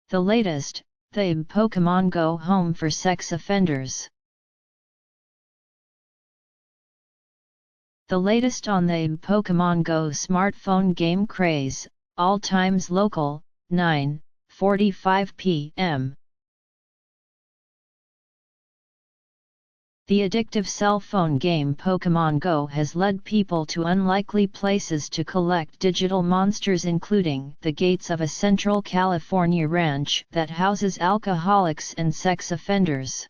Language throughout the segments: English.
The latest, the Pokémon Go home for sex offenders. The latest on the Pokémon Go smartphone game craze, all times local, 9:45 p.m. The addictive cell phone game Pokémon Go has led people to unlikely places to collect digital monsters, including the gates of a Central California ranch that houses alcoholics and sex offenders.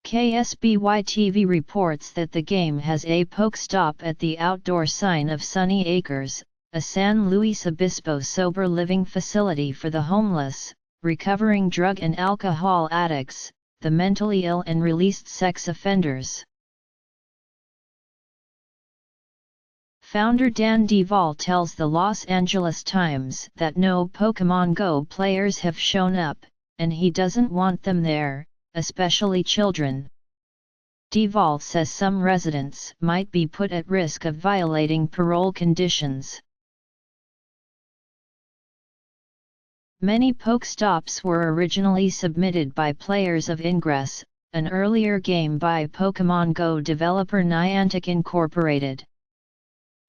KSBY-TV reports that the game has a Pokestop at the outdoor sign of Sunny Acres, a San Luis Obispo sober living facility for the homeless, recovering drug and alcohol addicts, the mentally ill and released sex offenders. Founder Dan Duvall tells the Los Angeles Times that no Pokémon Go players have shown up, and he doesn't want them there, especially children. Duvall says some residents might be put at risk of violating parole conditions. Many Pokestops were originally submitted by players of Ingress, an earlier game by Pokémon Go developer Niantic Incorporated.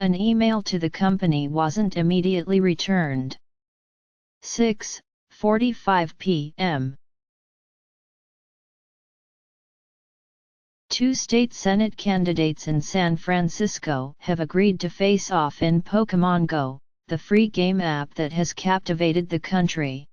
An email to the company wasn't immediately returned. 6:45 p.m. Two state Senate candidates in San Francisco have agreed to face off in Pokémon Go, the free game app that has captivated the country.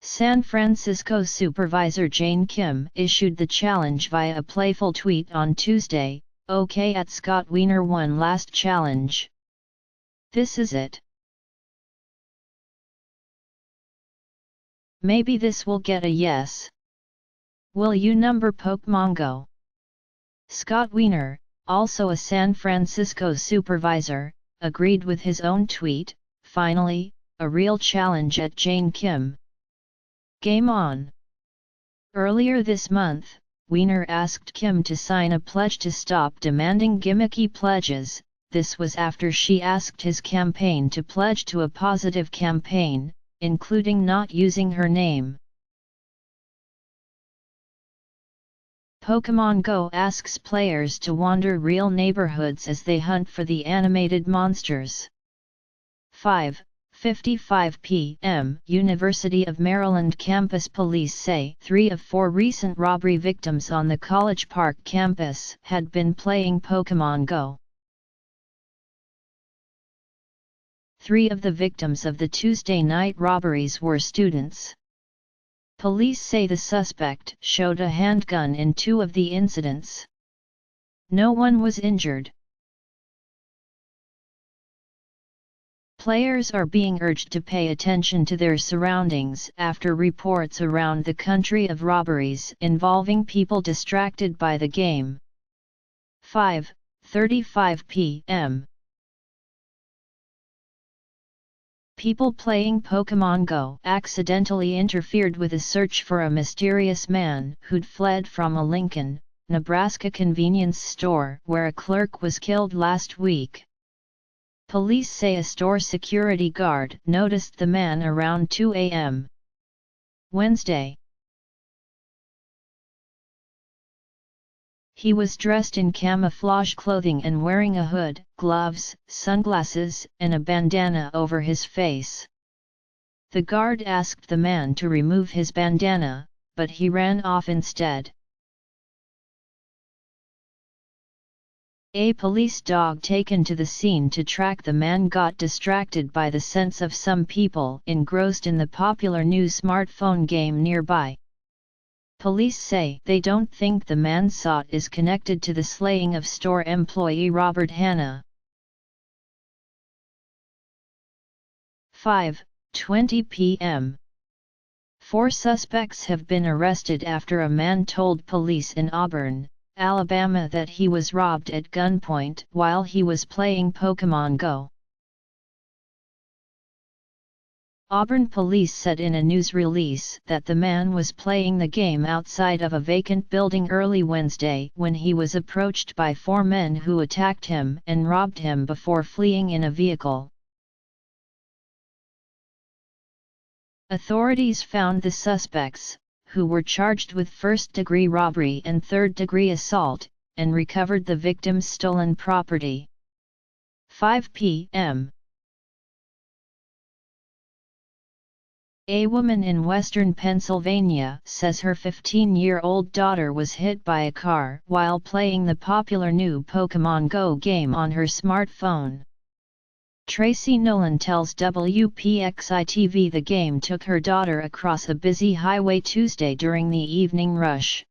San Francisco Supervisor Jane Kim issued the challenge via a playful tweet on Tuesday. "Okay, at Scott Wiener won last challenge. This is it. Maybe this will get a yes. Will you number Pokémon Go?" Scott Wiener, also a San Francisco supervisor, agreed with his own tweet. "Finally, a real challenge at Jane Kim. Game on." Earlier this month, Wiener asked Kim to sign a pledge to stop demanding gimmicky pledges. This was after she asked his campaign to pledge to a positive campaign, including not using her name. Pokémon Go asks players to wander real neighborhoods as they hunt for the animated monsters. 5:55 p.m. University of Maryland campus police say 3 of 4 recent robbery victims on the College Park campus had been playing Pokémon Go. 3 of the victims of the Tuesday night robberies were students. Police say the suspect showed a handgun in 2 of the incidents. No one was injured. Players are being urged to pay attention to their surroundings after reports around the country of robberies involving people distracted by the game. 5:35 p.m. People playing Pokémon Go accidentally interfered with a search for a mysterious man who'd fled from a Lincoln, Nebraska convenience store where a clerk was killed last week. Police say a store security guard noticed the man around 2 a.m. Wednesday. He was dressed in camouflage clothing and wearing a hood, gloves, sunglasses, and a bandana over his face. The guard asked the man to remove his bandana, but he ran off instead. A police dog taken to the scene to track the man got distracted by the scents of some people engrossed in the popular new smartphone game nearby. Police say they don't think the man sought is connected to the slaying of store employee Robert Hanna. 5:20 p.m. 4 suspects have been arrested after a man told police in Auburn, Alabama that he was robbed at gunpoint while he was playing Pokémon Go. Auburn police said in a news release that the man was playing the game outside of a vacant building early Wednesday when he was approached by 4 men who attacked him and robbed him before fleeing in a vehicle. Authorities found the suspects, who were charged with first-degree robbery and third-degree assault, and recovered the victim's stolen property. 5 p.m. A woman in western Pennsylvania says her 15-year-old daughter was hit by a car while playing the popular new Pokémon Go game on her smartphone. Tracy Nolan tells WPXI-TV the game took her daughter across a busy highway Tuesday during the evening rush.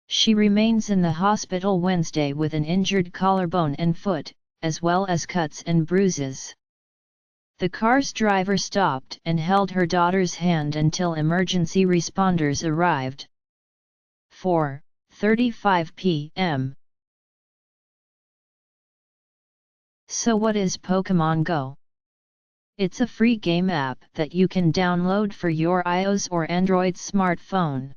She remains in the hospital Wednesday with an injured collarbone and foot, as well as cuts and bruises. The car's driver stopped and held her daughter's hand until emergency responders arrived. 4:35 p.m. So what is Pokémon Go? It's a free game app that you can download for your iOS or Android smartphone.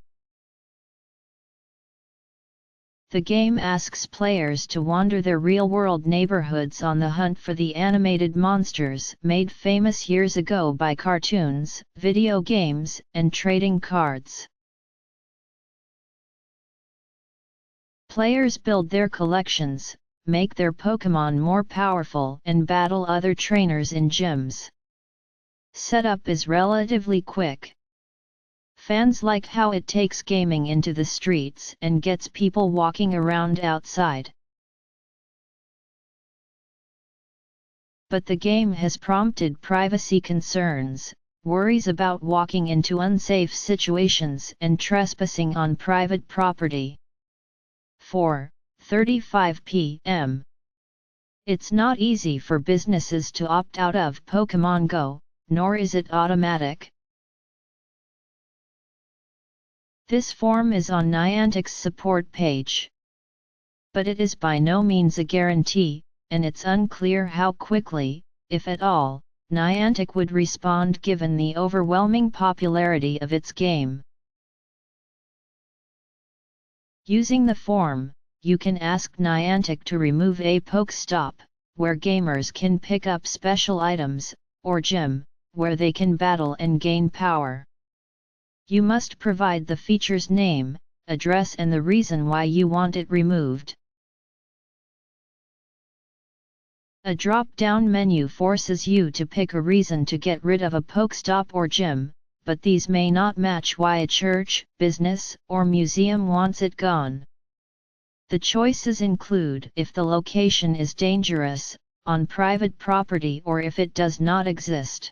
The game asks players to wander their real-world neighborhoods on the hunt for the animated monsters made famous years ago by cartoons, video games, and trading cards. Players build their collections, make their Pokémon more powerful and battle other trainers in gyms. Setup is relatively quick. Fans like how it takes gaming into the streets and gets people walking around outside. But the game has prompted privacy concerns, worries about walking into unsafe situations and trespassing on private property. 4:35 p.m. It's not easy for businesses to opt out of Pokémon Go, nor is it automatic. This form is on Niantic's support page. But it is by no means a guarantee, and it's unclear how quickly, if at all, Niantic would respond given the overwhelming popularity of its game. Using the form, you can ask Niantic to remove a Pokestop, where gamers can pick up special items, or gym, where they can battle and gain power. You must provide the feature's name, address and the reason why you want it removed. A drop-down menu forces you to pick a reason to get rid of a Pokestop or gym, but these may not match why a church, business, or museum wants it gone. The choices include if the location is dangerous, on private property or if it does not exist.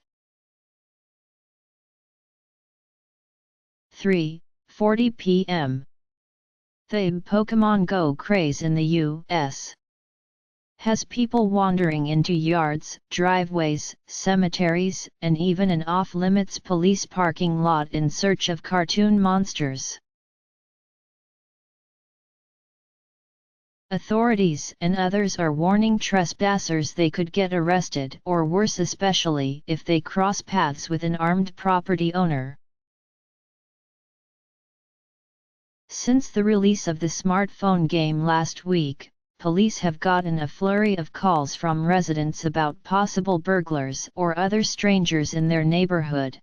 3:40 p.m. The Pokémon Go craze in the U.S. has people wandering into yards, driveways, cemeteries, and even an off-limits police parking lot in search of cartoon monsters. Authorities and others are warning trespassers they could get arrested or worse, especially if they cross paths with an armed property owner. Since the release of the smartphone game last week, police have gotten a flurry of calls from residents about possible burglars or other strangers in their neighborhood.